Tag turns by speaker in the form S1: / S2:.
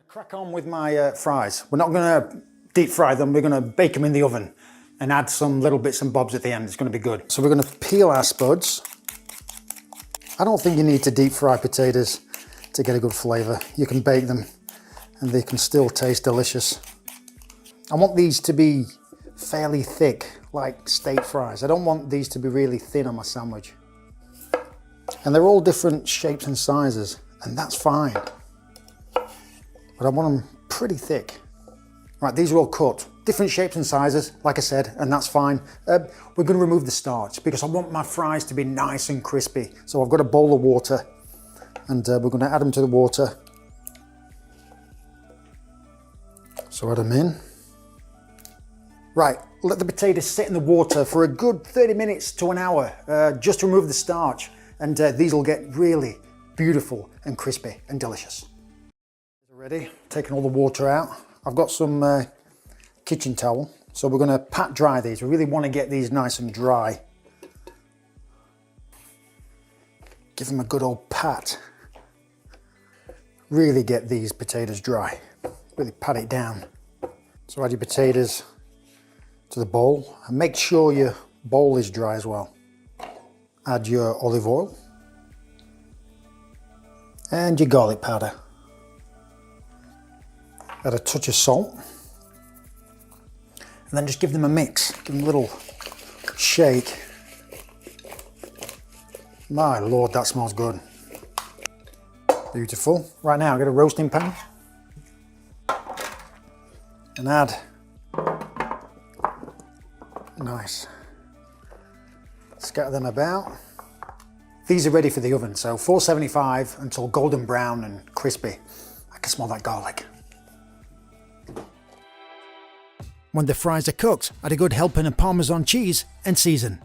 S1: crack on with my fries. We're not going to deep fry them, we're going to bake them in the oven and add some little bits and bobs at the end. It's going to be good. So we're going to peel our spuds. I don't think you need to deep fry potatoes to get a good flavour. You can bake them and they can still taste delicious. I want these to be fairly thick, like steak fries. I don't want these to be really thin on my sandwich. And they're all different shapes and sizes, and that's fine. But I want them pretty thick. Right, these are all cut. Different shapes and sizes, like I said, and that's fine. We're going to remove the starch because I want my fries to be nice and crispy. So I've got a bowl of water, and we're going to add them to the water. So add them in. Right, let the potatoes sit in the water for a good 30 minutes to an hour, just to remove the starch, and these will get really beautiful and crispy and delicious. Ready, taking all the water out. I've got some kitchen towel, so we're going to pat dry these. We really want to get these nice and dry. Give them a good old pat. Really get these potatoes dry. Really pat it down. So add your potatoes to the bowl and make sure your bowl is dry as well. Add your olive oil and your garlic powder. Add a touch of salt and then just give them a mix. Give them a little shake. My Lord, that smells good. Beautiful. Right now, I've got a roasting pan and add nice. Scatter them about. These are ready for the oven, so 475 until golden brown and crispy. I can smell that garlic. When the fries are cooked, add a good helping of Parmesan cheese and season.